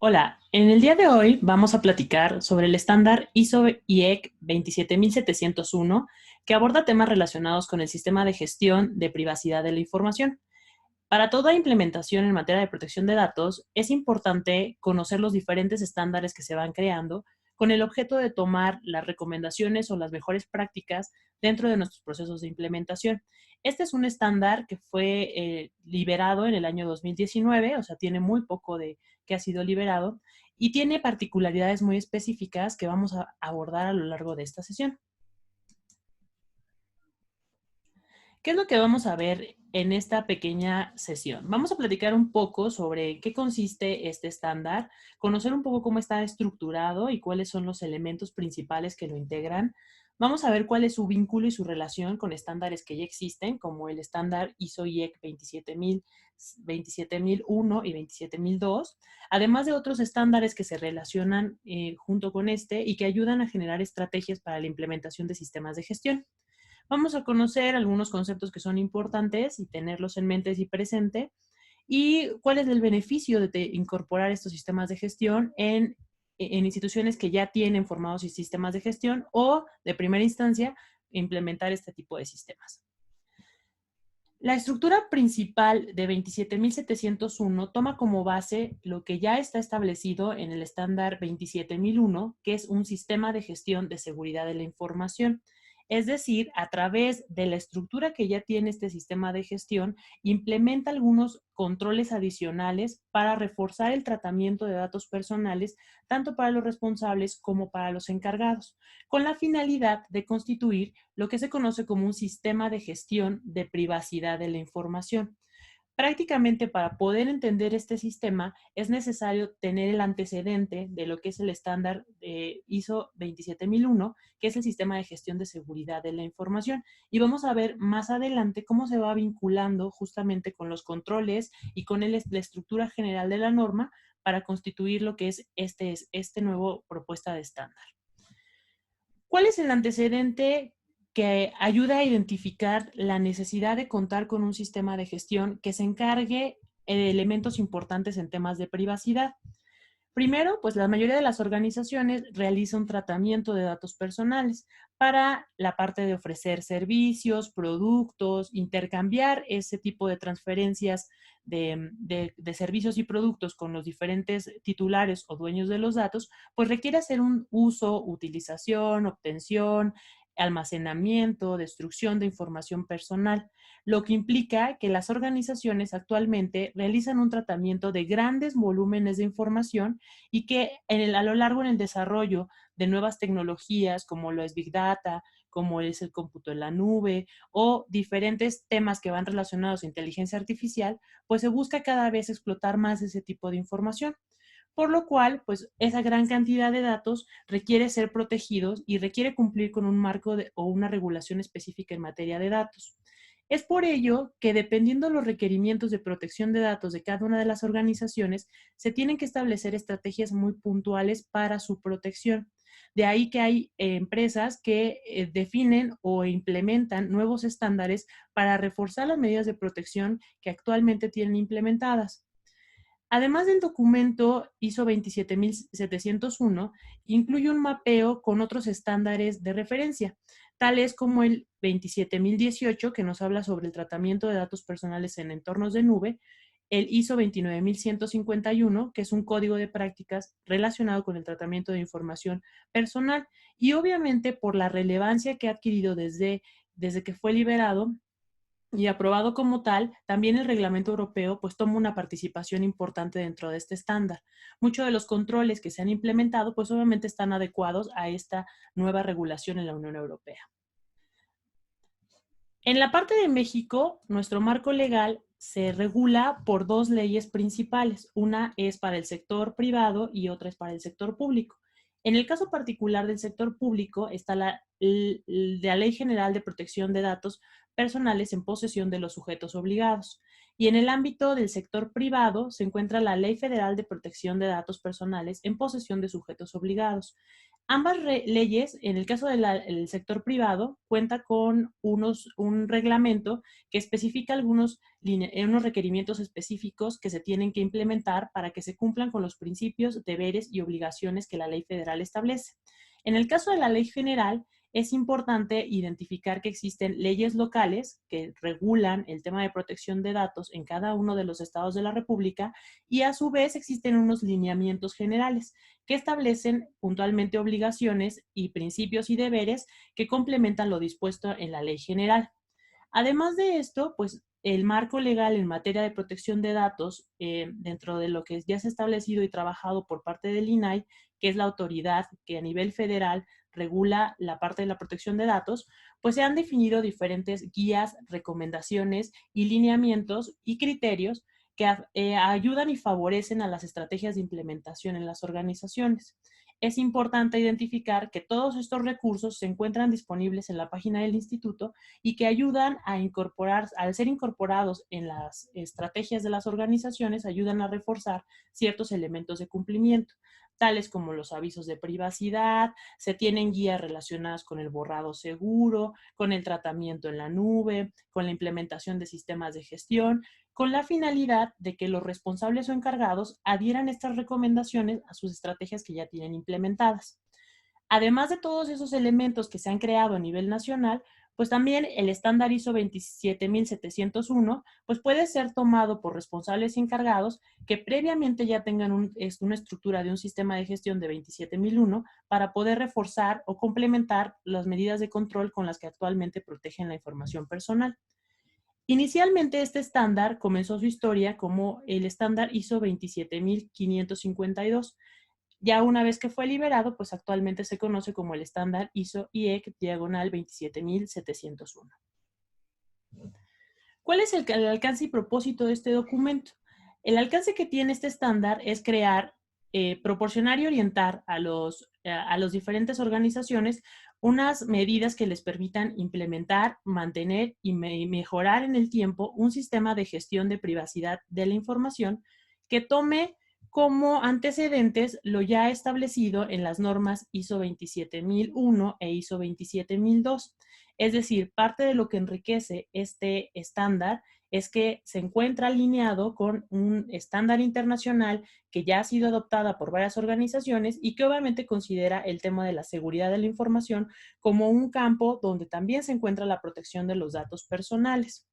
Hola, en el día de hoy vamos a platicar sobre el estándar ISO/IEC 27701 que aborda temas relacionados con el sistema de gestión de privacidad de la información. Para toda implementación en materia de protección de datos, es importante conocer los diferentes estándares que se van creando con el objeto de tomar las recomendaciones o las mejores prácticas dentro de nuestros procesos de implementación. Este es un estándar que fue liberado en el año 2019, o sea, tiene muy poco de que ha sido liberado y tiene particularidades muy específicas que vamos a abordar a lo largo de esta sesión. ¿Qué es lo que vamos a ver en esta pequeña sesión? Vamos a platicar un poco sobre qué consiste este estándar, conocer un poco cómo está estructurado y cuáles son los elementos principales que lo integran. Vamos a ver cuál es su vínculo y su relación con estándares que ya existen, como el estándar ISO/IEC 27001 y 27002, además de otros estándares que se relacionan junto con este y que ayudan a generar estrategias para la implementación de sistemas de gestión. Vamos a conocer algunos conceptos que son importantes y tenerlos en mente y presente. Y cuál es el beneficio de incorporar estos sistemas de gestión en instituciones que ya tienen formados sistemas de gestión o, de primera instancia, implementar este tipo de sistemas. La estructura principal de 27701 toma como base lo que ya está establecido en el estándar 27001, que es un sistema de gestión de seguridad de la información. Es decir, a través de la estructura que ya tiene este sistema de gestión, implementa algunos controles adicionales para reforzar el tratamiento de datos personales, tanto para los responsables como para los encargados, con la finalidad de constituir lo que se conoce como un sistema de gestión de privacidad de la información. Prácticamente para poder entender este sistema es necesario tener el antecedente de lo que es el estándar ISO 27001, que es el sistema de gestión de seguridad de la información. Y vamos a ver más adelante cómo se va vinculando justamente con los controles y con la estructura general de la norma para constituir lo que es este nuevo propuesta de estándar. ¿Cuál es el antecedente que ayuda a identificar la necesidad de contar con un sistema de gestión que se encargue de elementos importantes en temas de privacidad? Primero, pues la mayoría de las organizaciones realiza un tratamiento de datos personales para la parte de ofrecer servicios, productos, intercambiar ese tipo de transferencias de servicios y productos con los diferentes titulares o dueños de los datos, pues requiere hacer un uso, utilización, obtención, almacenamiento, destrucción de información personal, lo que implica que las organizaciones actualmente realizan un tratamiento de grandes volúmenes de información y que a lo largo en el desarrollo de nuevas tecnologías como lo es Big Data, como es el cómputo en la nube o diferentes temas que van relacionados a inteligencia artificial, pues se busca cada vez explotar más ese tipo de información. Por lo cual, pues esa gran cantidad de datos requiere ser protegidos y requiere cumplir con un marco o una regulación específica en materia de datos. Es por ello que, dependiendo de los requerimientos de protección de datos de cada una de las organizaciones, se tienen que establecer estrategias muy puntuales para su protección. De ahí que hay empresas que definen o implementan nuevos estándares para reforzar las medidas de protección que actualmente tienen implementadas. Además del documento ISO 27701, incluye un mapeo con otros estándares de referencia, tales como el 27018, que nos habla sobre el tratamiento de datos personales en entornos de nube, el ISO 29151, que es un código de prácticas relacionado con el tratamiento de información personal, y obviamente por la relevancia que ha adquirido desde que fue liberado, y aprobado como tal, también el reglamento europeo pues toma una participación importante dentro de este estándar. Muchos de los controles que se han implementado pues obviamente están adecuados a esta nueva regulación en la Unión Europea. En la parte de México, nuestro marco legal se regula por dos leyes principales. Una es para el sector privado y otra es para el sector público. En el caso particular del sector público está la Ley General de Protección de Datos Personales en posesión de los sujetos obligados. Y en el ámbito del sector privado se encuentra la Ley Federal de Protección de Datos Personales en posesión de sujetos obligados. Ambas leyes, en el caso del sector privado, cuenta con un reglamento que especifica unos requerimientos específicos que se tienen que implementar para que se cumplan con los principios, deberes y obligaciones que la ley federal establece. En el caso de la ley general, es importante identificar que existen leyes locales que regulan el tema de protección de datos en cada uno de los estados de la República y a su vez existen unos lineamientos generales que establecen puntualmente obligaciones y principios y deberes que complementan lo dispuesto en la ley general. Además de esto, pues el marco legal en materia de protección de datos, dentro de lo que ya se ha establecido y trabajado por parte del INAI, que es la autoridad que a nivel federal regula la parte de la protección de datos, pues se han definido diferentes guías, recomendaciones y lineamientos y criterios que ayudan y favorecen a las estrategias de implementación en las organizaciones. Es importante identificar que todos estos recursos se encuentran disponibles en la página del instituto y que ayudan a incorporar, al ser incorporados en las estrategias de las organizaciones, ayudan a reforzar ciertos elementos de cumplimiento, tales como los avisos de privacidad, se tienen guías relacionadas con el borrado seguro, con el tratamiento en la nube, con la implementación de sistemas de gestión, con la finalidad de que los responsables o encargados adhieran estas recomendaciones a sus estrategias que ya tienen implementadas. Además de todos esos elementos que se han creado a nivel nacional, pues también el estándar ISO 27701 pues puede ser tomado por responsables y encargados que previamente ya tengan una estructura de un sistema de gestión de 27001 para poder reforzar o complementar las medidas de control con las que actualmente protegen la información personal. Inicialmente este estándar comenzó su historia como el estándar ISO 27552. Ya una vez que fue liberado, pues actualmente se conoce como el estándar ISO IEC diagonal 27701. ¿Cuál es el alcance y propósito de este documento? El alcance que tiene este estándar es crear, proporcionar y orientar a los diferentes organizaciones unas medidas que les permitan implementar, mantener y mejorar en el tiempo un sistema de gestión de privacidad de la información que tome como antecedentes lo ya establecido en las normas ISO 27001 e ISO 27002. Es decir, parte de lo que enriquece este estándar es que se encuentra alineado con un estándar internacional que ya ha sido adoptada por varias organizaciones y que obviamente considera el tema de la seguridad de la información como un campo donde también se encuentra la protección de los datos personales.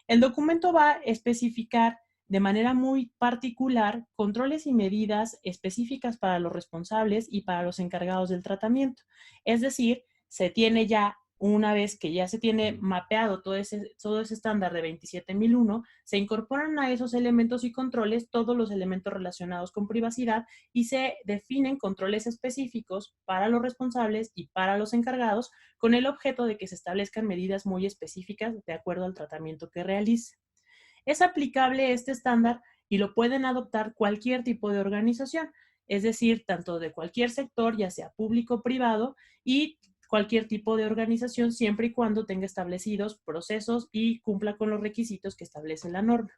El documento va a especificar de manera muy particular controles y medidas específicas para los responsables y para los encargados del tratamiento. Es decir, se tiene ya, una vez que ya se tiene mapeado todo ese estándar de 27001, se incorporan a esos elementos y controles todos los elementos relacionados con privacidad y se definen controles específicos para los responsables y para los encargados con el objeto de que se establezcan medidas muy específicas de acuerdo al tratamiento que realice. Es aplicable este estándar y lo pueden adoptar cualquier tipo de organización, es decir, tanto de cualquier sector, ya sea público o privado, y cualquier tipo de organización siempre y cuando tenga establecidos procesos y cumpla con los requisitos que establece la norma.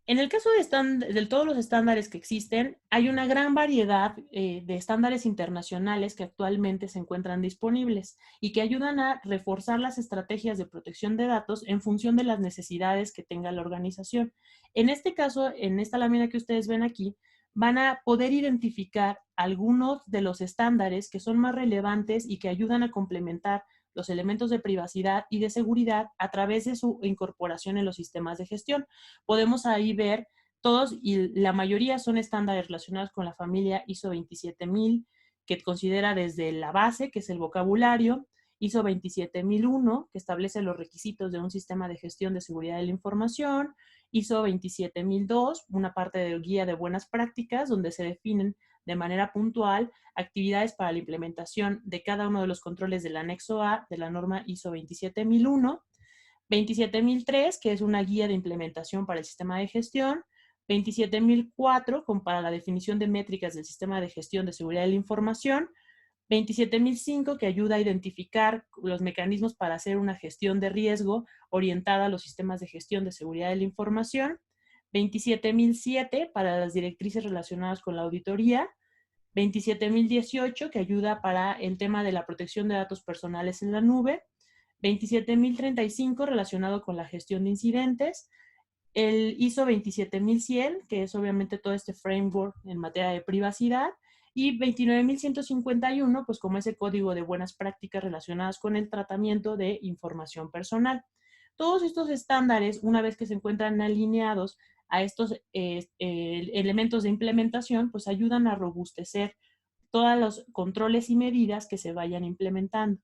En el caso de todos los estándares que existen, hay una gran variedad de estándares internacionales que actualmente se encuentran disponibles y que ayudan a reforzar las estrategias de protección de datos en función de las necesidades que tenga la organización. En este caso, en esta lámina que ustedes ven aquí, van a poder identificar algunos de los estándares que son más relevantes y que ayudan a complementar los elementos de privacidad y de seguridad a través de su incorporación en los sistemas de gestión. Podemos ahí ver todos y la mayoría son estándares relacionados con la familia ISO 27000, que considera desde la base, que es el vocabulario, ISO 27001, que establece los requisitos de un sistema de gestión de seguridad de la información, ISO 27002, una parte de guía de buenas prácticas, donde se definen de manera puntual actividades para la implementación de cada uno de los controles del anexo A de la norma ISO 27001, 27003, que es una guía de implementación para el sistema de gestión, 27004, para la definición de métricas del sistema de gestión de seguridad de la información, 27005, que ayuda a identificar los mecanismos para hacer una gestión de riesgo orientada a los sistemas de gestión de seguridad de la información, 27007 para las directrices relacionadas con la auditoría, 27018, que ayuda para el tema de la protección de datos personales en la nube, 27035 relacionado con la gestión de incidentes, el ISO 27100, que es obviamente todo este framework en materia de privacidad, y 29151, pues como ese código de buenas prácticas relacionadas con el tratamiento de información personal. Todos estos estándares, una vez que se encuentran alineados a estos elementos de implementación, pues ayudan a robustecer todos los controles y medidas que se vayan implementando.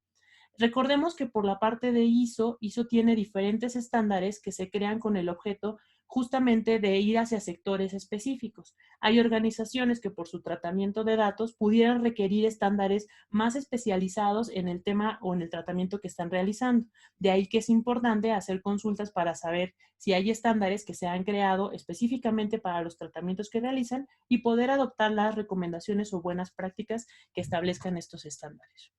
Recordemos que por la parte de ISO tiene diferentes estándares que se crean con el objeto justamente de ir hacia sectores específicos. Hay organizaciones que por su tratamiento de datos pudieran requerir estándares más especializados en el tema o en el tratamiento que están realizando. De ahí que es importante hacer consultas para saber si hay estándares que se han creado específicamente para los tratamientos que realizan y poder adoptar las recomendaciones o buenas prácticas que establezcan estos estándares.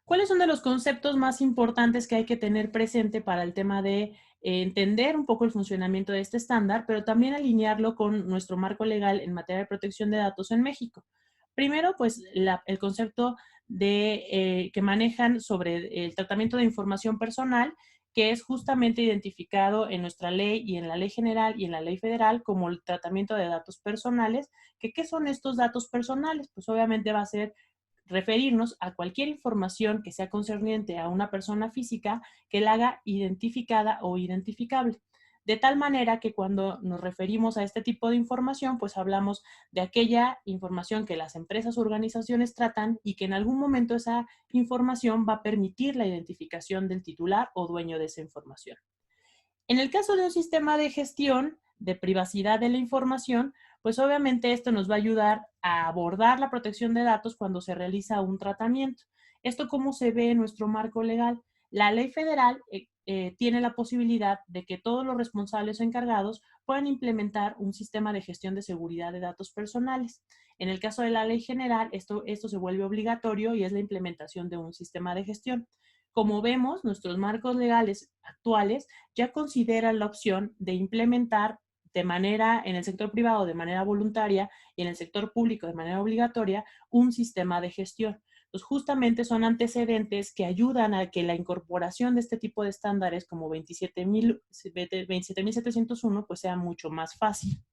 ¿Cuáles son de los conceptos más importantes que hay que tener presente para el tema de entender un poco el funcionamiento de este estándar, pero también alinearlo con nuestro marco legal en materia de protección de datos en México? Primero, pues el concepto que manejan sobre el tratamiento de información personal, que es justamente identificado en nuestra ley y en la ley general y en la ley federal como el tratamiento de datos personales. ¿Qué son estos datos personales? Pues obviamente va a ser referirnos a cualquier información que sea concerniente a una persona física que la haga identificada o identificable. De tal manera que cuando nos referimos a este tipo de información, pues hablamos de aquella información que las empresas o organizaciones tratan y que en algún momento esa información va a permitir la identificación del titular o dueño de esa información. En el caso de un sistema de gestión de privacidad de la información, pues obviamente esto nos va a ayudar a abordar la protección de datos cuando se realiza un tratamiento. ¿Esto cómo se ve en nuestro marco legal? La ley federal tiene la posibilidad de que todos los responsables o encargados puedan implementar un sistema de gestión de seguridad de datos personales. En el caso de la ley general, esto se vuelve obligatorio y es la implementación de un sistema de gestión. Como vemos, nuestros marcos legales actuales ya consideran la opción de implementar de manera, en el sector privado de manera voluntaria y en el sector público de manera obligatoria, un sistema de gestión. Pues justamente son antecedentes que ayudan a que la incorporación de este tipo de estándares como 27701 pues sea mucho más fácil.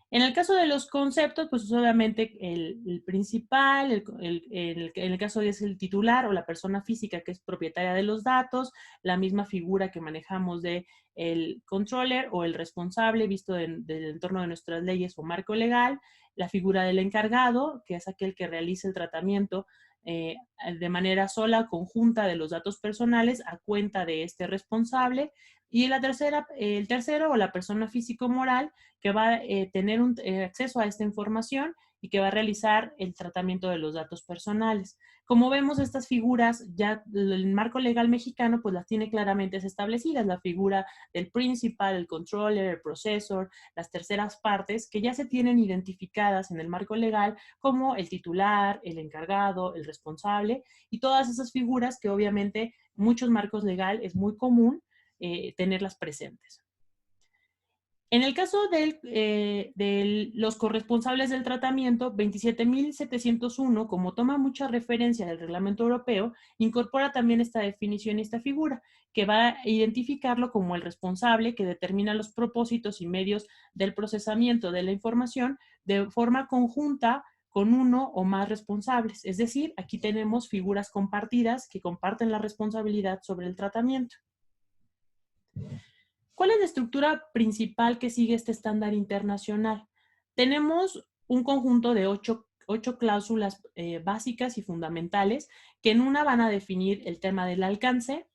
En el caso de los conceptos, pues obviamente el principal, en el caso es el titular o la persona física que es propietaria de los datos, la misma figura que manejamos de el controller o el responsable visto del entorno de nuestras leyes o marco legal, la figura del encargado, que es aquel que realiza el tratamiento de manera sola, conjunta de los datos personales a cuenta de este responsable, y el tercero o la persona físico-moral que va a tener acceso a esta información y que va a realizar el tratamiento de los datos personales. Como vemos, estas figuras, ya el marco legal mexicano pues las tiene claramente establecidas, la figura del principal, el controller, el processor, las terceras partes que ya se tienen identificadas en el marco legal como el titular, el encargado, el responsable y todas esas figuras que obviamente muchos marcos legales es muy común tenerlas presentes. En el caso de los corresponsables del tratamiento, 27701, como toma mucha referencia del reglamento europeo, incorpora también esta definición y esta figura, que va a identificarlo como el responsable que determina los propósitos y medios del procesamiento de la información de forma conjunta con uno o más responsables. Es decir, aquí tenemos figuras compartidas que comparten la responsabilidad sobre el tratamiento. ¿Cuál es la estructura principal que sigue este estándar internacional? Tenemos un conjunto de ocho cláusulas básicas y fundamentales que en una van a definir el tema del alcance,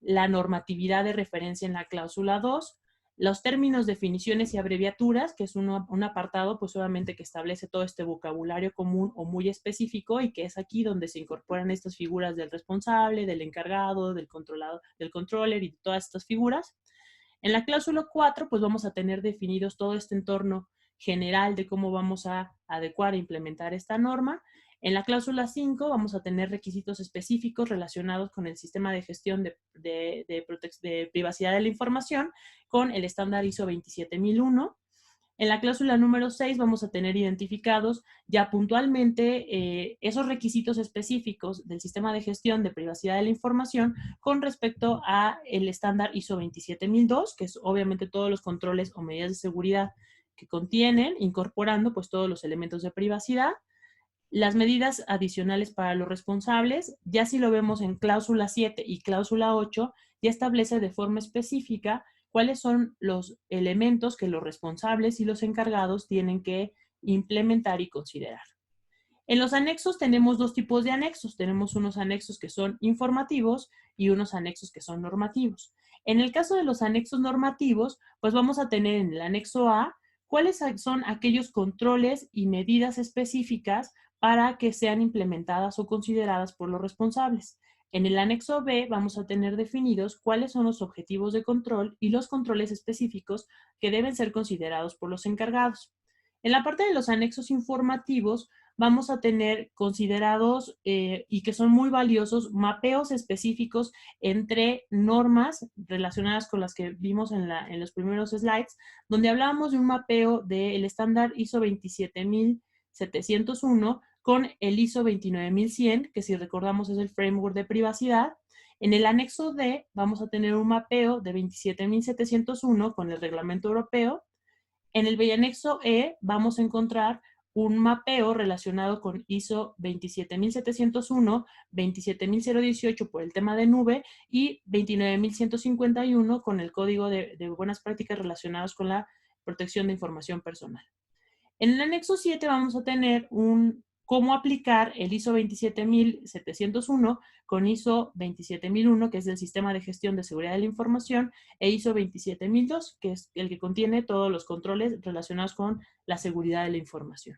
la normatividad de referencia en la cláusula 2, los términos, definiciones y abreviaturas, que es un apartado pues obviamente que establece todo este vocabulario común o muy específico y que es aquí donde se incorporan estas figuras del responsable, del encargado, del controlador, del controller y todas estas figuras. En la cláusula 4, pues vamos a tener definidos todo este entorno general de cómo vamos a adecuar e implementar esta norma. En la cláusula 5 vamos a tener requisitos específicos relacionados con el sistema de gestión de privacidad de la información con el estándar ISO 27001. En la cláusula número 6 vamos a tener identificados ya puntualmente esos requisitos específicos del sistema de gestión de privacidad de la información con respecto a el estándar ISO 27002, que es obviamente todos los controles o medidas de seguridad que contienen, incorporando pues todos los elementos de privacidad. Las medidas adicionales para los responsables, ya si lo vemos en cláusula 7 y cláusula 8, ya establece de forma específica cuáles son los elementos que los responsables y los encargados tienen que implementar y considerar. En los anexos tenemos dos tipos de anexos. Tenemos unos anexos que son informativos y unos anexos que son normativos. En el caso de los anexos normativos, pues vamos a tener en el anexo A cuáles son aquellos controles y medidas específicas para que sean implementadas o consideradas por los responsables. En el anexo B vamos a tener definidos cuáles son los objetivos de control y los controles específicos que deben ser considerados por los encargados. En la parte de los anexos informativos, vamos a tener considerados y que son muy valiosos mapeos específicos entre normas relacionadas con las que vimos en los primeros slides, donde hablábamos de un mapeo del estándar ISO 27701 con el ISO 29100, que si recordamos es el framework de privacidad. En el anexo D vamos a tener un mapeo de 27701 con el reglamento europeo. En el anexo E vamos a encontrar un mapeo relacionado con ISO 27701, 27018 por el tema de nube y 29151 con el código de buenas prácticas relacionados con la protección de información personal. En el anexo 7 vamos a tener cómo aplicar el ISO 27701 con ISO 27001, que es el sistema de gestión de seguridad de la información, e ISO 27002, que es el que contiene todos los controles relacionados con la seguridad de la información.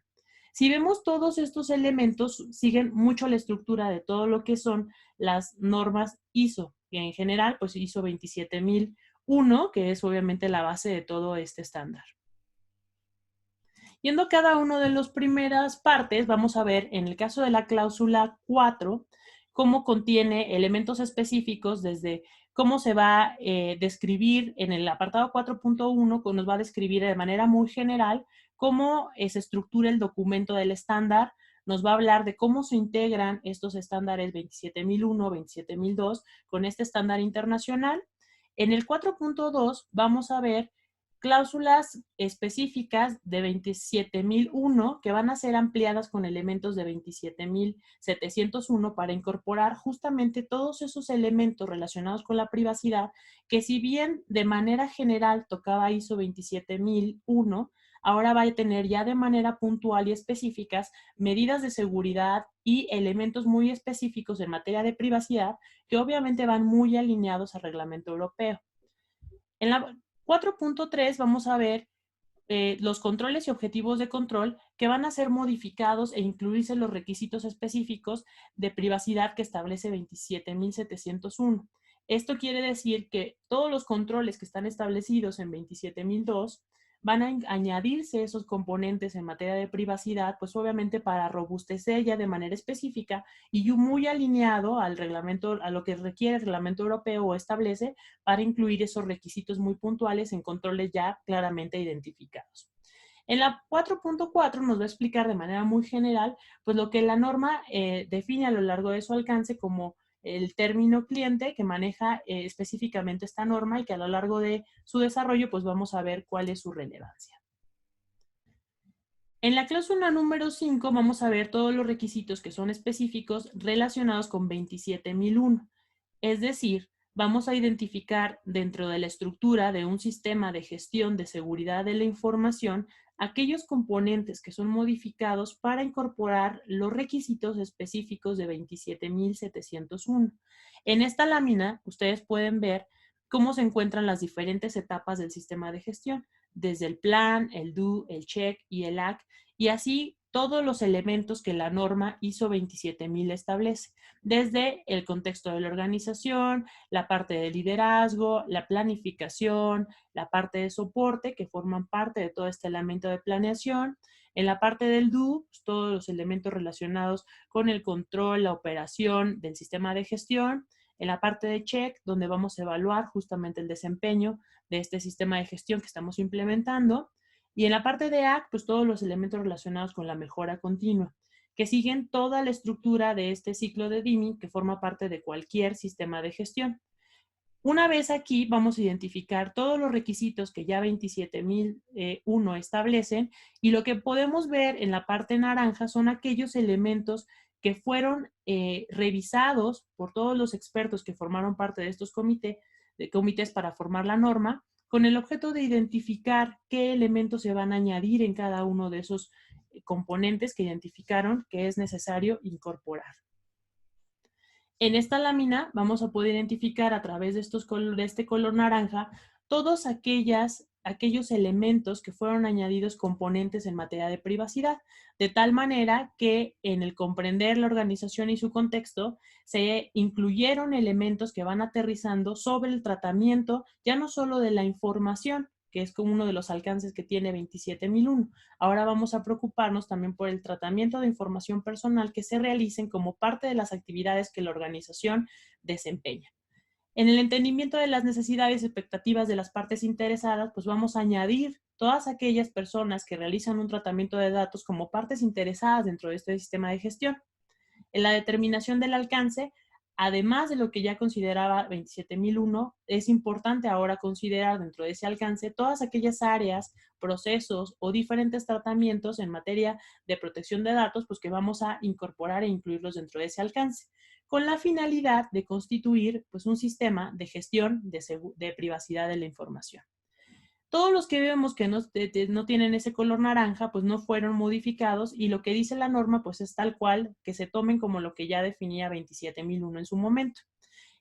Si vemos todos estos elementos, siguen mucho la estructura de todo lo que son las normas ISO, y en general, pues ISO 27001, que es obviamente la base de todo este estándar. Yendo a cada uno de las primeras partes, vamos a ver en el caso de la cláusula 4, cómo contiene elementos específicos desde cómo se va a describir en el apartado 4.1, nos va a describir de manera muy general cómo se estructura el documento del estándar, nos va a hablar de cómo se integran estos estándares 27001, 27002 con este estándar internacional. En el 4.2 vamos a ver cláusulas específicas de 27001 que van a ser ampliadas con elementos de 27701 para incorporar justamente todos esos elementos relacionados con la privacidad que si bien de manera general tocaba ISO 27001, ahora va a tener ya de manera puntual y específicas medidas de seguridad y elementos muy específicos en materia de privacidad que obviamente van muy alineados al reglamento europeo. En la 4.3 vamos a ver los controles y objetivos de control que van a ser modificados e incluirse los requisitos específicos de privacidad que establece 27701. Esto quiere decir que todos los controles que están establecidos en 27002 van a añadirse esos componentes en materia de privacidad, pues obviamente para robustecer ya de manera específica y muy alineado al reglamento, a lo que requiere el reglamento europeo o establece para incluir esos requisitos muy puntuales en controles ya claramente identificados. En la 4.4 nos va a explicar de manera muy general pues lo que la norma define a lo largo de su alcance como el término cliente que maneja específicamente esta norma y que a lo largo de su desarrollo pues vamos a ver cuál es su relevancia. En la cláusula número 5 vamos a ver todos los requisitos que son específicos relacionados con 27001. Es decir, vamos a identificar dentro de la estructura de un sistema de gestión de seguridad de la información aquellos componentes que son modificados para incorporar los requisitos específicos de 27701. En esta lámina, ustedes pueden ver cómo se encuentran las diferentes etapas del sistema de gestión, desde el plan, el do, el check y el act, y así todos los elementos que la norma ISO 27000 establece, desde el contexto de la organización, la parte de liderazgo, la planificación, la parte de soporte, que forman parte de todo este elemento de planeación. En la parte del do, pues, todos los elementos relacionados con el control, la operación del sistema de gestión. En la parte de check, donde vamos a evaluar justamente el desempeño de este sistema de gestión que estamos implementando. Y en la parte de ACT, pues todos los elementos relacionados con la mejora continua, que siguen toda la estructura de este ciclo de Deming que forma parte de cualquier sistema de gestión. Una vez aquí vamos a identificar todos los requisitos que ya 27001 establecen y lo que podemos ver en la parte naranja son aquellos elementos que fueron revisados por todos los expertos que formaron parte de estos comités para formar la norma, con el objeto de identificar qué elementos se van a añadir en cada uno de esos componentes que identificaron que es necesario incorporar. En esta lámina vamos a poder identificar a través de este color naranja todos aquellos elementos que fueron añadidos componentes en materia de privacidad, de tal manera que en el comprender la organización y su contexto se incluyeron elementos que van aterrizando sobre el tratamiento ya no solo de la información, que es como uno de los alcances que tiene 27001. Ahora vamos a preocuparnos también por el tratamiento de información personal que se realicen como parte de las actividades que la organización desempeña. En el entendimiento de las necesidades y expectativas de las partes interesadas, pues vamos a añadir todas aquellas personas que realizan un tratamiento de datos como partes interesadas dentro de este sistema de gestión. En la determinación del alcance, además de lo que ya consideraba 27001, es importante ahora considerar dentro de ese alcance todas aquellas áreas, procesos o diferentes tratamientos en materia de protección de datos, pues que vamos a incorporar e incluirlos dentro de ese alcance, con la finalidad de constituir pues un sistema de gestión de privacidad de la información. Todos los que vemos que no tienen ese color naranja, pues no fueron modificados y lo que dice la norma, pues es tal cual, que se tomen como lo que ya definía 27001 en su momento.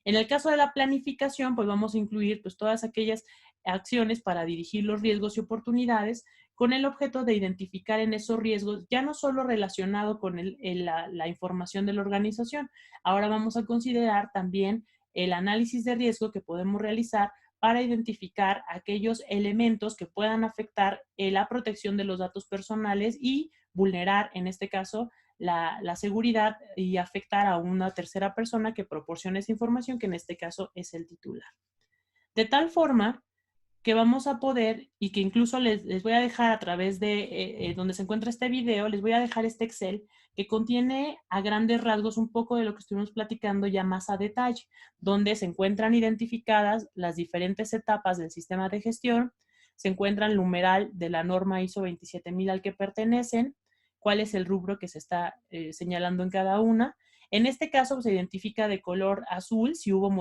En el caso de la planificación, pues vamos a incluir pues todas aquellas acciones para dirigir los riesgos y oportunidades con el objeto de identificar en esos riesgos, ya no solo relacionado con la información de la organización, ahora vamos a considerar también el análisis de riesgo que podemos realizar para identificar aquellos elementos que puedan afectar la protección de los datos personales y vulnerar, en este caso, la seguridad y afectar a una tercera persona que proporcione esa información, que en este caso es el titular. De tal forma que vamos a poder, y que incluso les voy a dejar a través de donde se encuentra este video, les voy a dejar este Excel que contiene a grandes rasgos un poco de lo que estuvimos platicando ya más a detalle, donde se encuentran identificadas las diferentes etapas del sistema de gestión, se encuentra el numeral de la norma ISO 27000 al que pertenecen, cuál es el rubro que se está señalando en cada una. En este caso se identifica de color azul si hubo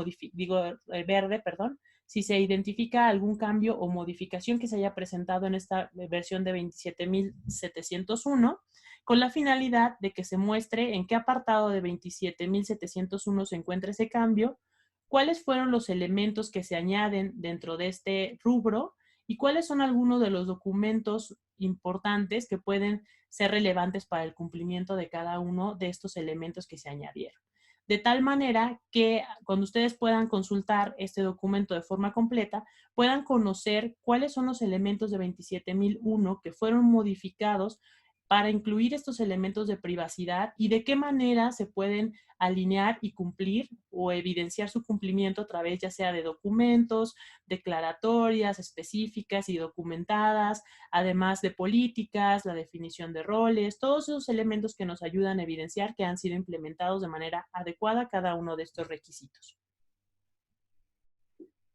verde, perdón, si se identifica algún cambio o modificación que se haya presentado en esta versión de 27701, con la finalidad de que se muestre en qué apartado de 27701 se encuentra ese cambio, cuáles fueron los elementos que se añaden dentro de este rubro y cuáles son algunos de los documentos importantes que pueden ser relevantes para el cumplimiento de cada uno de estos elementos que se añadieron. De tal manera que cuando ustedes puedan consultar este documento de forma completa, puedan conocer cuáles son los elementos de 27001 que fueron modificados para incluir estos elementos de privacidad y de qué manera se pueden alinear y cumplir o evidenciar su cumplimiento a través ya sea de documentos, declaratorias específicas y documentadas, además de políticas, la definición de roles, todos esos elementos que nos ayudan a evidenciar que han sido implementados de manera adecuada cada uno de estos requisitos.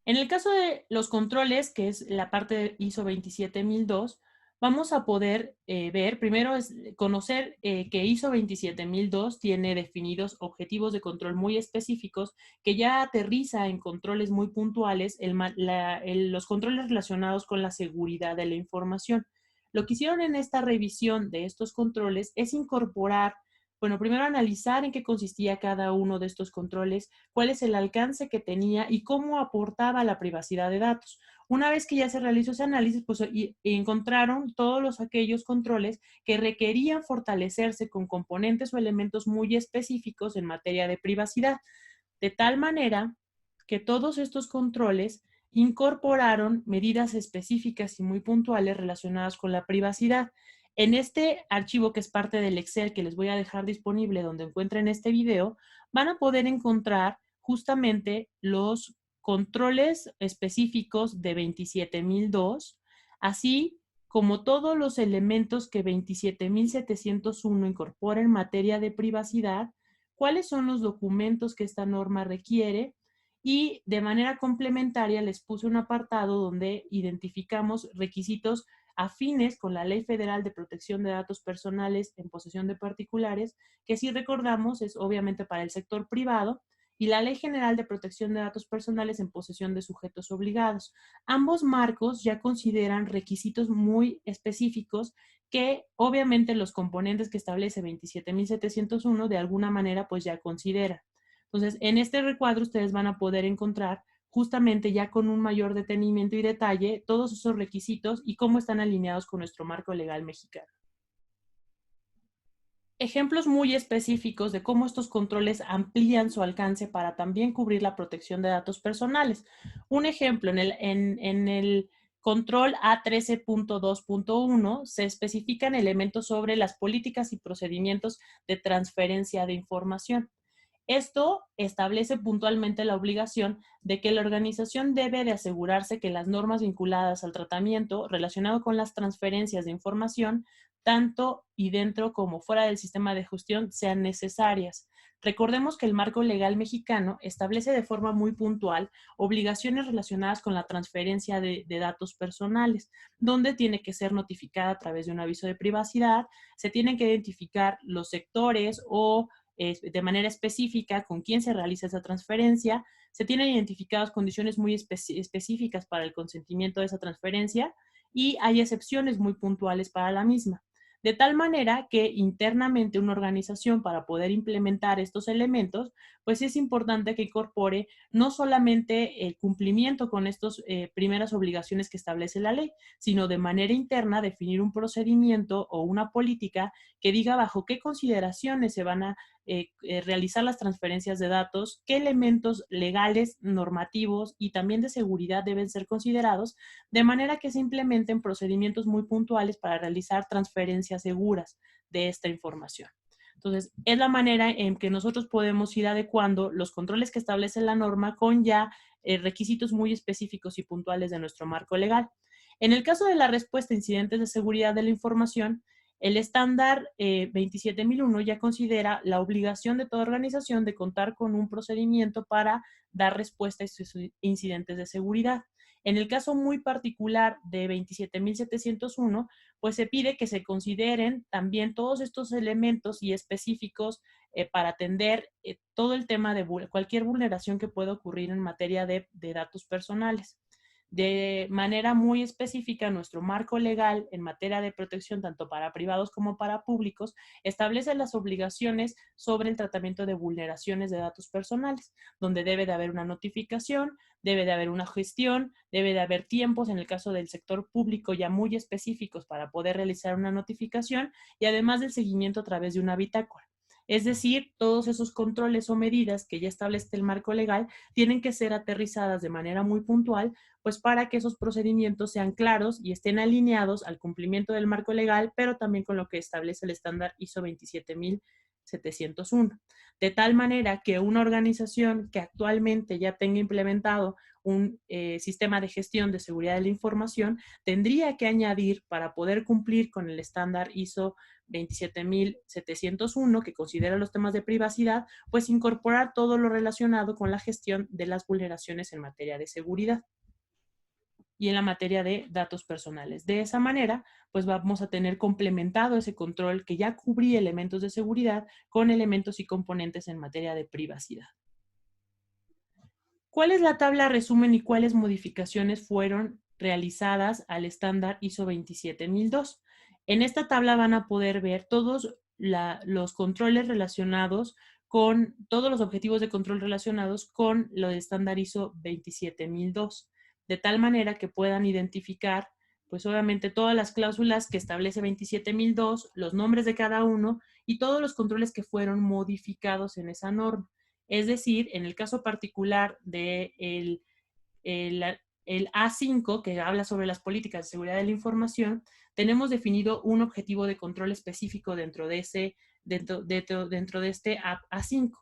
En el caso de los controles, que es la parte de ISO 27002, vamos a poder ver, primero es conocer que ISO 27002 tiene definidos objetivos de control muy específicos que ya aterriza en controles muy puntuales los controles relacionados con la seguridad de la información. Lo que hicieron en esta revisión de estos controles es incorporar, bueno, primero analizar en qué consistía cada uno de estos controles, cuál es el alcance que tenía y cómo aportaba a la privacidad de datos. Una vez que ya se realizó ese análisis, pues encontraron todos aquellos controles que requerían fortalecerse con componentes o elementos muy específicos en materia de privacidad, de tal manera que todos estos controles incorporaron medidas específicas y muy puntuales relacionadas con la privacidad. En este archivo, que es parte del Excel que les voy a dejar disponible donde encuentren este video, van a poder encontrar justamente los controles específicos de 27002, así como todos los elementos que 27.701 incorpora en materia de privacidad, cuáles son los documentos que esta norma requiere, y de manera complementaria les puse un apartado donde identificamos requisitos afines con la Ley Federal de Protección de Datos Personales en posesión de particulares, que si recordamos es obviamente para el sector privado, y la Ley General de Protección de Datos Personales en posesión de sujetos obligados. Ambos marcos ya consideran requisitos muy específicos que obviamente los componentes que establece 27.701 de alguna manera pues ya consideran. Entonces, en este recuadro ustedes van a poder encontrar justamente ya con un mayor detenimiento y detalle todos esos requisitos y cómo están alineados con nuestro marco legal mexicano. Ejemplos muy específicos de cómo estos controles amplían su alcance para también cubrir la protección de datos personales. Un ejemplo, en el control A13.2.1 se especifican elementos sobre las políticas y procedimientos de transferencia de información. Esto establece puntualmente la obligación de que la organización debe de asegurarse que las normas vinculadas al tratamiento relacionado con las transferencias de información, tanto y dentro como fuera del sistema de gestión, sean necesarias. Recordemos que el marco legal mexicano establece de forma muy puntual obligaciones relacionadas con la transferencia de datos personales, donde tiene que ser notificada a través de un aviso de privacidad, se tienen que identificar los sectores o de manera específica con quién se realiza esa transferencia, se tienen identificadas condiciones muy específicas para el consentimiento de esa transferencia y hay excepciones muy puntuales para la misma. De tal manera que internamente una organización para poder implementar estos elementos, pues es importante que incorpore no solamente el cumplimiento con estas primeras obligaciones que establece la ley, sino de manera interna definir un procedimiento o una política que diga bajo qué consideraciones se van a realizar las transferencias de datos, qué elementos legales, normativos y también de seguridad deben ser considerados, de manera que se implementen procedimientos muy puntuales para realizar transferencias seguras de esta información. Entonces, es la manera en que nosotros podemos ir adecuando los controles que establece la norma con ya requisitos muy específicos y puntuales de nuestro marco legal. En el caso de la respuesta a incidentes de seguridad de la información, el estándar 27001 ya considera la obligación de toda organización de contar con un procedimiento para dar respuesta a estos incidentes de seguridad. En el caso muy particular de 27701, pues se pide que se consideren también todos estos elementos y específicos para atender todo el tema de cualquier vulneración que pueda ocurrir en materia de datos personales. De manera muy específica, nuestro marco legal en materia de protección, tanto para privados como para públicos, establece las obligaciones sobre el tratamiento de vulneraciones de datos personales, donde debe de haber una notificación, debe de haber una gestión, debe de haber tiempos en el caso del sector público ya muy específicos para poder realizar una notificación y además del seguimiento a través de una bitácora. Es decir, todos esos controles o medidas que ya establece el marco legal tienen que ser aterrizadas de manera muy puntual, pues para que esos procedimientos sean claros y estén alineados al cumplimiento del marco legal, pero también con lo que establece el estándar ISO 27701. De tal manera que una organización que actualmente ya tenga implementado un sistema de gestión de seguridad de la información tendría que añadir para poder cumplir con el estándar ISO 27701 que considera los temas de privacidad, pues incorporar todo lo relacionado con la gestión de las vulneraciones en materia de seguridad y en la materia de datos personales. De esa manera, pues vamos a tener complementado ese control que ya cubría elementos de seguridad con elementos y componentes en materia de privacidad. ¿Cuál es la tabla resumen y cuáles modificaciones fueron realizadas al estándar ISO 27002? En esta tabla van a poder ver todos los controles relacionados con todos los objetivos de control relacionados con lo del estándar ISO 27002, de tal manera que puedan identificar, pues obviamente todas las cláusulas que establece 27002, los nombres de cada uno y todos los controles que fueron modificados en esa norma. Es decir, en el caso particular del el A5, que habla sobre las políticas de seguridad de la información, tenemos definido un objetivo de control específico dentro de este A5,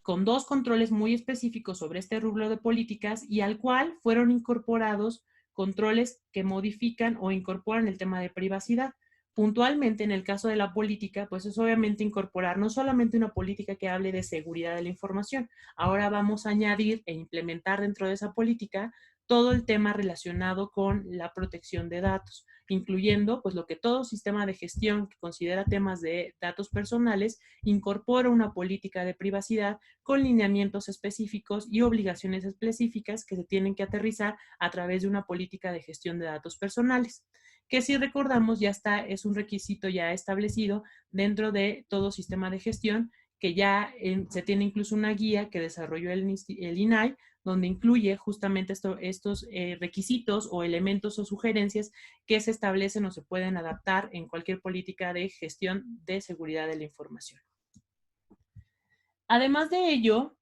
con dos controles muy específicos sobre este rubro de políticas y al cual fueron incorporados controles que modifican o incorporan el tema de privacidad. Puntualmente, en el caso de la política, pues es obviamente incorporar no solamente una política que hable de seguridad de la información, ahora vamos a añadir e implementar dentro de esa política todo el tema relacionado con la protección de datos, incluyendo pues lo que todo sistema de gestión que considera temas de datos personales incorpora una política de privacidad con lineamientos específicos y obligaciones específicas que se tienen que aterrizar a través de una política de gestión de datos personales, que si recordamos ya está, es un requisito ya establecido dentro de todo sistema de gestión, que ya se tiene incluso una guía que desarrolló el INAI, donde incluye justamente estos requisitos o elementos o sugerencias que se establecen o se pueden adaptar en cualquier política de gestión de seguridad de la información. Además de ello,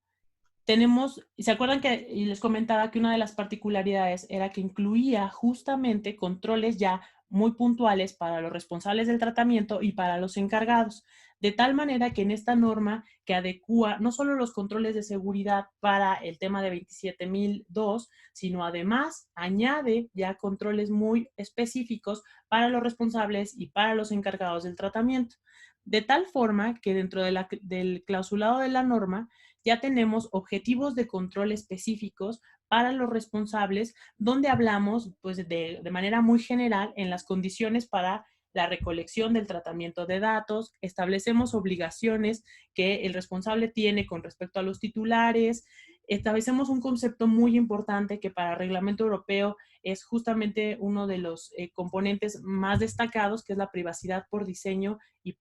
¿se acuerdan que les comentaba que una de las particularidades era que incluía justamente controles ya muy puntuales para los responsables del tratamiento y para los encargados? De tal manera que en esta norma que adecua no solo los controles de seguridad para el tema de 27002, sino además añade ya controles muy específicos para los responsables y para los encargados del tratamiento. De tal forma que dentro del clausulado de la norma ya tenemos objetivos de control específicos para los responsables, donde hablamos pues, de manera muy general en las condiciones para la recolección del tratamiento de datos, establecemos obligaciones que el responsable tiene con respecto a los titulares, establecemos un concepto muy importante que para el reglamento europeo es justamente uno de los componentes más destacados, que es la privacidad por diseño y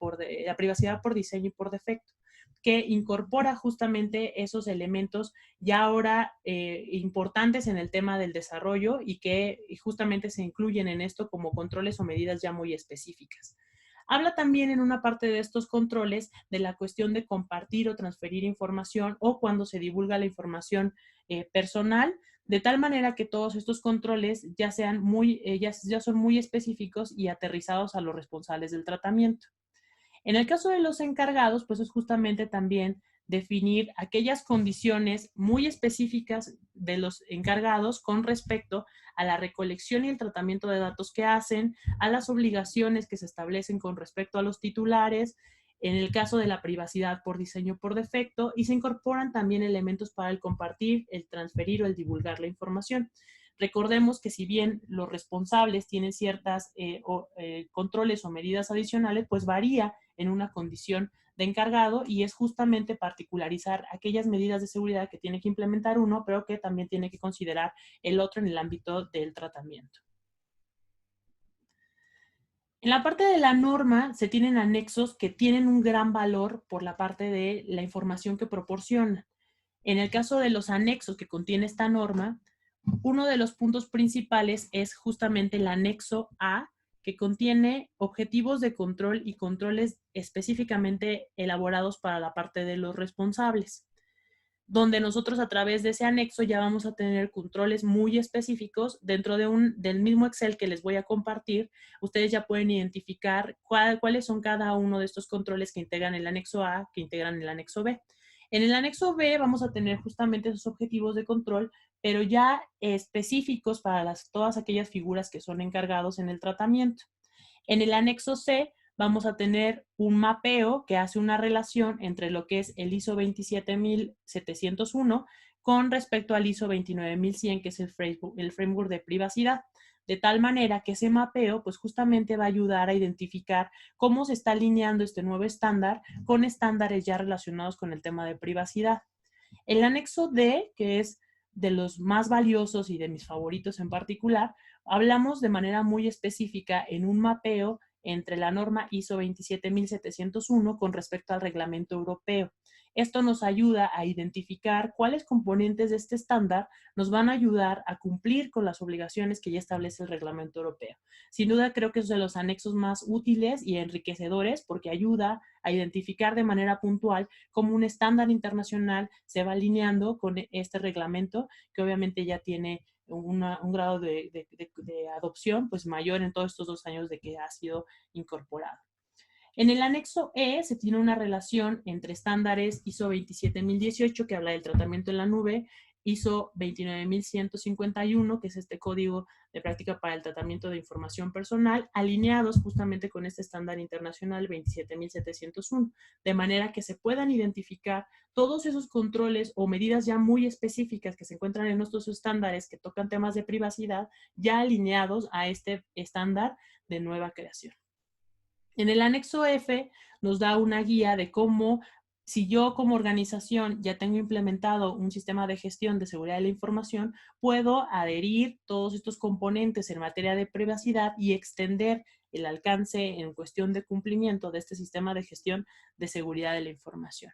la privacidad por diseño y por defecto, que incorpora justamente esos elementos ya ahora importantes en el tema del desarrollo y que justamente se incluyen en esto como controles o medidas ya muy específicas. Habla también en una parte de estos controles de la cuestión de compartir o transferir información o cuando se divulga la información personal, de tal manera que todos estos controles ya son muy específicos y aterrizados a los responsables del tratamiento. En el caso de los encargados, pues es justamente también definir aquellas condiciones muy específicas de los encargados con respecto a la recolección y el tratamiento de datos que hacen, a las obligaciones que se establecen con respecto a los titulares, en el caso de la privacidad por diseño por defecto, y se incorporan también elementos para el compartir, el transferir o el divulgar la información. Recordemos que si bien los responsables tienen ciertas controles o medidas adicionales, pues varía en una condición de encargado y es justamente particularizar aquellas medidas de seguridad que tiene que implementar uno, pero que también tiene que considerar el otro en el ámbito del tratamiento. En la parte de la norma se tienen anexos que tienen un gran valor por la parte de la información que proporciona. En el caso de los anexos que contiene esta norma, uno de los puntos principales es justamente el anexo A, que contiene objetivos de control y controles específicamente elaborados para la parte de los responsables, donde nosotros a través de ese anexo ya vamos a tener controles muy específicos dentro del mismo Excel que les voy a compartir. Ustedes ya pueden identificar cuáles son cada uno de estos controles que integran el anexo A, que integran el anexo B. En el anexo B vamos a tener justamente esos objetivos de control, pero ya específicos para todas aquellas figuras que son encargados en el tratamiento. En el anexo C vamos a tener un mapeo que hace una relación entre lo que es el ISO 27701 con respecto al ISO 29100, que es el framework de privacidad. De tal manera que ese mapeo, pues justamente va a ayudar a identificar cómo se está alineando este nuevo estándar con estándares ya relacionados con el tema de privacidad. El anexo D, que es de los más valiosos y de mis favoritos en particular, hablamos de manera muy específica en un mapeo entre la norma ISO 27701 con respecto al reglamento europeo. Esto nos ayuda a identificar cuáles componentes de este estándar nos van a ayudar a cumplir con las obligaciones que ya establece el reglamento europeo. Sin duda creo que es de los anexos más útiles y enriquecedores porque ayuda a identificar de manera puntual cómo un estándar internacional se va alineando con este reglamento que obviamente ya tiene un grado de adopción pues mayor en todos estos 2 años de que ha sido incorporado. En el anexo E se tiene una relación entre estándares ISO 27018 que habla del tratamiento en la nube ISO 29151, que es este código de práctica para el tratamiento de información personal, alineados justamente con este estándar internacional 27701, de manera que se puedan identificar todos esos controles o medidas ya muy específicas que se encuentran en nuestros estándares que tocan temas de privacidad, ya alineados a este estándar de nueva creación. En el anexo F nos da una guía de cómo, si yo como organización ya tengo implementado un sistema de gestión de seguridad de la información, puedo adherir todos estos componentes en materia de privacidad y extender el alcance en cuestión de cumplimiento de este sistema de gestión de seguridad de la información.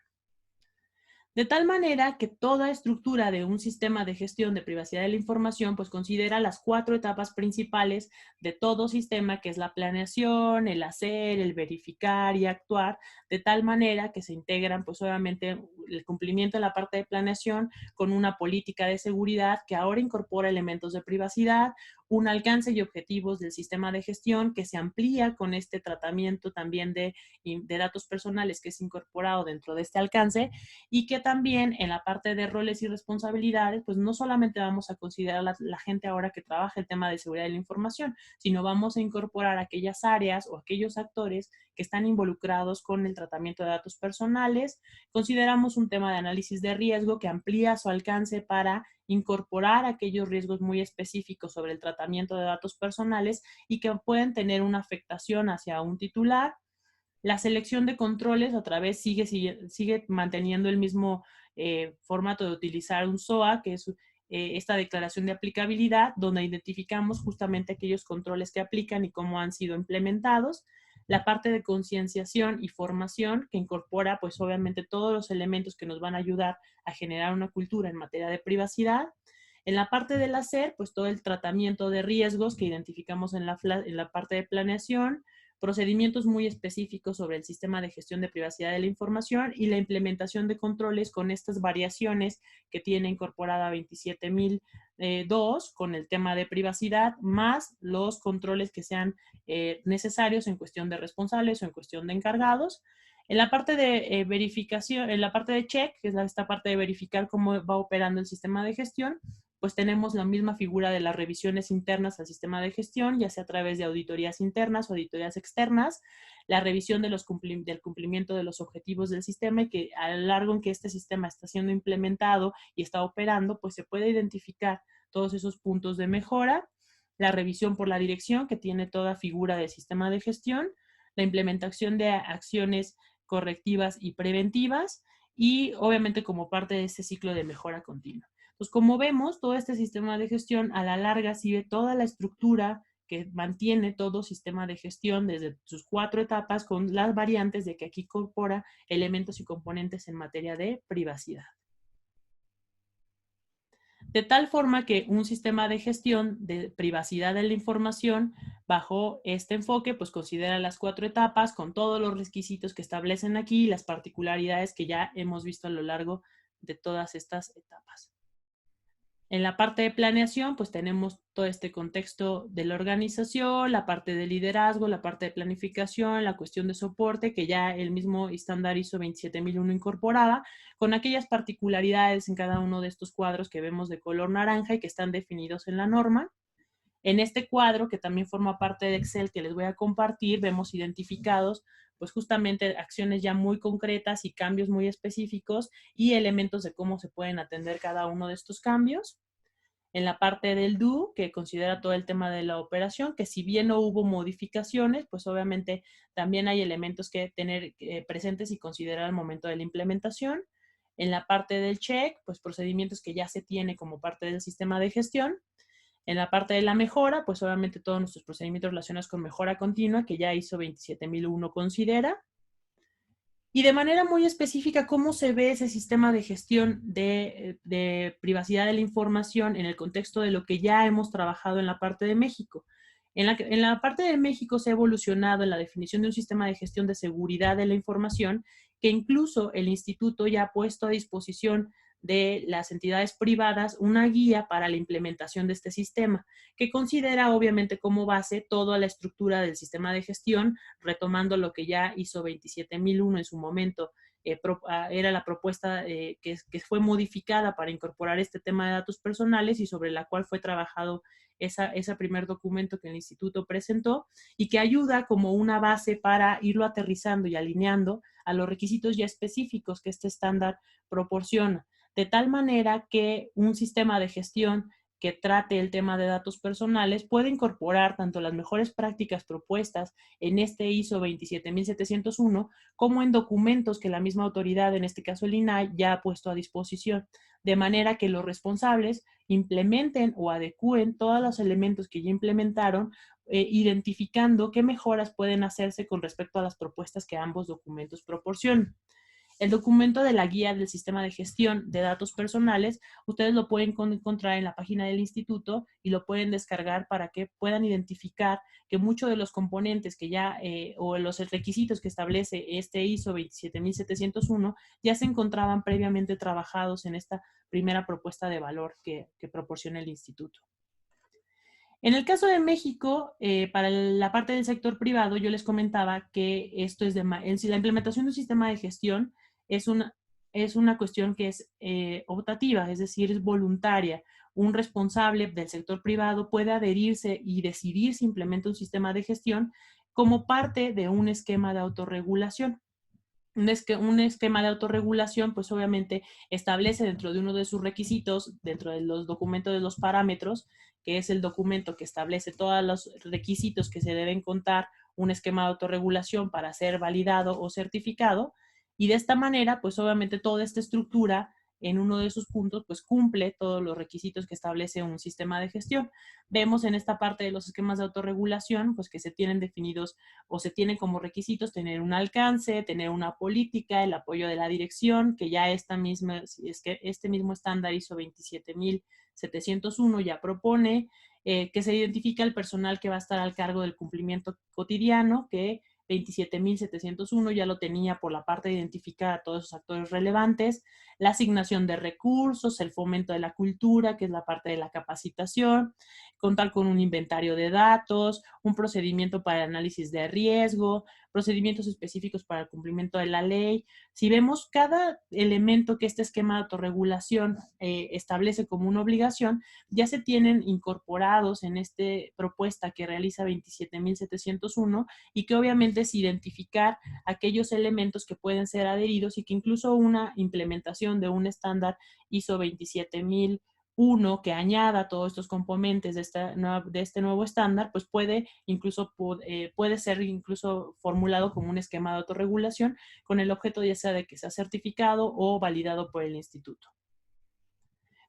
De tal manera que toda estructura de un sistema de gestión de privacidad de la información pues considera las 4 etapas principales de todo sistema, que es la planeación, el hacer, el verificar y actuar, de tal manera que se integran pues obviamente el cumplimiento de la parte de planeación con una política de seguridad que ahora incorpora elementos de privacidad, un alcance y objetivos del sistema de gestión que se amplía con este tratamiento también de datos personales que es incorporado dentro de este alcance, y que también en la parte de roles y responsabilidades, pues no solamente vamos a considerar la gente ahora que trabaja el tema de seguridad de la información, sino vamos a incorporar aquellas áreas o aquellos actores que están involucrados con el tratamiento de datos personales. Consideramos un tema de análisis de riesgo que amplía su alcance para incorporar aquellos riesgos muy específicos sobre el tratamiento de datos personales y que pueden tener una afectación hacia un titular. La selección de controles otra vez sigue manteniendo el mismo formato de utilizar un SOA, que es esta declaración de aplicabilidad, donde identificamos justamente aquellos controles que aplican y cómo han sido implementados. La parte de concienciación y formación, que incorpora pues obviamente todos los elementos que nos van a ayudar a generar una cultura en materia de privacidad. En la parte del hacer, pues todo el tratamiento de riesgos que identificamos en la parte de planeación, procedimientos muy específicos sobre el sistema de gestión de privacidad de la información y la implementación de controles con estas variaciones que tiene incorporada 27002 con el tema de privacidad, más los controles que sean necesarios en cuestión de responsables o en cuestión de encargados. En la parte de verificación, en la parte de check, que es esta parte de verificar cómo va operando el sistema de gestión, pues tenemos la misma figura de las revisiones internas al sistema de gestión, ya sea a través de auditorías internas o auditorías externas, la revisión del cumplimiento de los objetivos del sistema y que a lo largo en que este sistema está siendo implementado y está operando, pues se puede identificar todos esos puntos de mejora, la revisión por la dirección que tiene toda figura del sistema de gestión, la implementación de acciones correctivas y preventivas y obviamente como parte de este ciclo de mejora continua. Pues como vemos, todo este sistema de gestión a la larga sigue toda la estructura que mantiene todo sistema de gestión desde sus 4 etapas con las variantes de que aquí incorpora elementos y componentes en materia de privacidad. De tal forma que un sistema de gestión de privacidad de la información bajo este enfoque pues considera las 4 etapas con todos los requisitos que establecen aquí y las particularidades que ya hemos visto a lo largo de todas estas etapas. En la parte de planeación, pues tenemos todo este contexto de la organización, la parte de liderazgo, la parte de planificación, la cuestión de soporte, que ya el mismo estándar ISO 27001 incorporaba, con aquellas particularidades en cada uno de estos cuadros que vemos de color naranja y que están definidos en la norma. En este cuadro, que también forma parte de Excel que les voy a compartir, vemos identificados pues justamente acciones ya muy concretas y cambios muy específicos y elementos de cómo se pueden atender cada uno de estos cambios. En la parte del do, que considera todo el tema de la operación, que si bien no hubo modificaciones, pues obviamente también hay elementos que tener presentes y considerar al momento de la implementación. En la parte del check, pues procedimientos que ya se tiene como parte del sistema de gestión. En la parte de la mejora, pues obviamente todos nuestros procedimientos relacionados con mejora continua, que ya ISO 27001 considera. Y de manera muy específica, ¿cómo se ve ese sistema de gestión de privacidad de la información en el contexto de lo que ya hemos trabajado en la parte de México? En la parte de México se ha evolucionado en la definición de un sistema de gestión de seguridad de la información que incluso el instituto ya ha puesto a disposición de las entidades privadas una guía para la implementación de este sistema, que considera obviamente como base toda la estructura del sistema de gestión, retomando lo que ya hizo 27001 en su momento era la propuesta que fue modificada para incorporar este tema de datos personales y sobre la cual fue trabajado ese primer documento que el instituto presentó y que ayuda como una base para irlo aterrizando y alineando a los requisitos ya específicos que este estándar proporciona, de tal manera que un sistema de gestión que trate el tema de datos personales puede incorporar tanto las mejores prácticas propuestas en este ISO 27701 como en documentos que la misma autoridad, en este caso el INAI, ya ha puesto a disposición, de manera que los responsables implementen o adecúen todos los elementos que ya implementaron, identificando qué mejoras pueden hacerse con respecto a las propuestas que ambos documentos proporcionan. El documento de la guía del sistema de gestión de datos personales, ustedes lo pueden encontrar en la página del instituto y lo pueden descargar para que puedan identificar que muchos de los componentes que ya, o los requisitos que establece este ISO 27701 ya se encontraban previamente trabajados en esta primera propuesta de valor que proporciona el instituto. En el caso de México, para la parte del sector privado, yo les comentaba que esto es la implementación de un sistema de gestión es una cuestión que es optativa, es decir, es voluntaria. Un responsable del sector privado puede adherirse y decidir si implementa un sistema de gestión como parte de un esquema de autorregulación. Un esquema de autorregulación, pues obviamente establece dentro de uno de sus requisitos, dentro de los documentos de los parámetros, que es el documento que establece todos los requisitos que se deben contar un esquema de autorregulación para ser validado o certificado. Y de esta manera, pues obviamente toda esta estructura en uno de sus puntos, pues cumple todos los requisitos que establece un sistema de gestión. Vemos en esta parte de los esquemas de autorregulación, pues que se tienen definidos o se tienen como requisitos tener un alcance, tener una política, el apoyo de la dirección, que ya este mismo estándar ISO 27701 ya propone, que se identifica el personal que va a estar al cargo del cumplimiento cotidiano, que 27701 ya lo tenía por la parte de identificar a todos esos actores relevantes, la asignación de recursos, el fomento de la cultura, que es la parte de la capacitación, contar con un inventario de datos, un procedimiento para el análisis de riesgo, procedimientos específicos para el cumplimiento de la ley. Si vemos cada elemento que este esquema de autorregulación establece como una obligación, ya se tienen incorporados en esta propuesta que realiza 27701 y que obviamente es identificar aquellos elementos que pueden ser adheridos y que incluso una implementación de un estándar ISO 27001 que añada todos estos componentes de este nuevo estándar, pues puede ser incluso formulado como un esquema de autorregulación con el objeto ya sea de que sea certificado o validado por el instituto.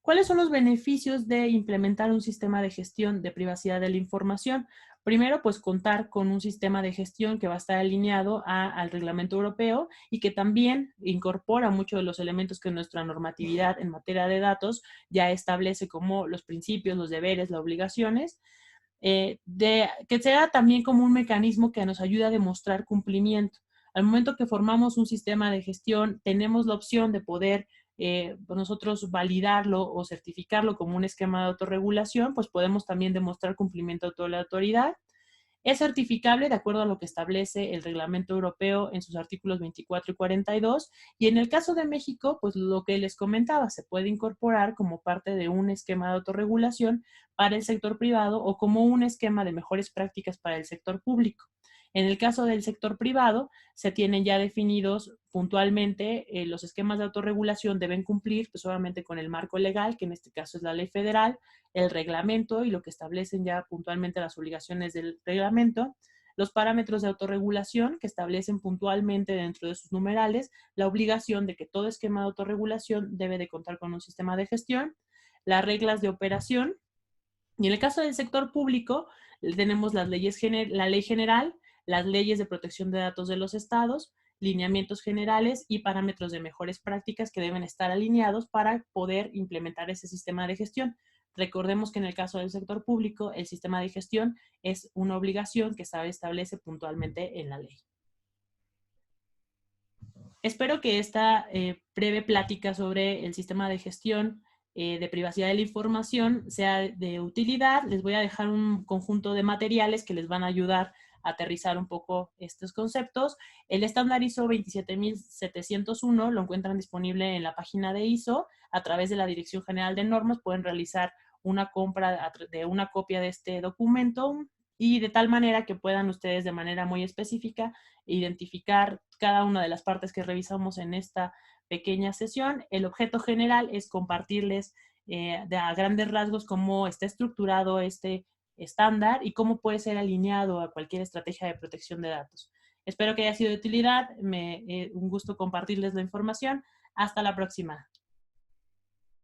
¿Cuáles son los beneficios de implementar un sistema de gestión de privacidad de la información? Primero, pues contar con un sistema de gestión que va a estar alineado al reglamento europeo y que también incorpora muchos de los elementos que nuestra normatividad en materia de datos ya establece como los principios, los deberes, las obligaciones, que sea también como un mecanismo que nos ayude a demostrar cumplimiento. Al momento que formamos un sistema de gestión, tenemos la opción de poder nosotros validarlo o certificarlo como un esquema de autorregulación, pues podemos también demostrar cumplimiento de toda la autoridad. Es certificable de acuerdo a lo que establece el reglamento europeo en sus artículos 24 y 42. Y en el caso de México, pues lo que les comentaba, se puede incorporar como parte de un esquema de autorregulación para el sector privado o como un esquema de mejores prácticas para el sector público. En el caso del sector privado, se tienen ya definidos puntualmente los esquemas de autorregulación deben cumplir pues obviamente con el marco legal, que en este caso es la ley federal, el reglamento y lo que establecen ya puntualmente las obligaciones del reglamento, los parámetros de autorregulación que establecen puntualmente dentro de sus numerales la obligación de que todo esquema de autorregulación debe de contar con un sistema de gestión, las reglas de operación, y en el caso del sector público tenemos la ley general, las leyes de protección de datos de los estados, lineamientos generales y parámetros de mejores prácticas que deben estar alineados para poder implementar ese sistema de gestión. Recordemos que en el caso del sector público, el sistema de gestión es una obligación que se establece puntualmente en la ley. Espero que esta breve plática sobre el sistema de gestión de privacidad de la información sea de utilidad. Les voy a dejar un conjunto de materiales que les van a ayudar a aterrizar un poco estos conceptos. El estándar ISO 27701 lo encuentran disponible en la página de ISO. A través de la Dirección General de Normas pueden realizar una compra de una copia de este documento y de tal manera que puedan ustedes de manera muy específica identificar cada una de las partes que revisamos en esta pequeña sesión. El objeto general es compartirles a grandes rasgos cómo está estructurado este estándar y cómo puede ser alineado a cualquier estrategia de protección de datos. Espero que haya sido de utilidad. Un gusto compartirles la información. Hasta la próxima.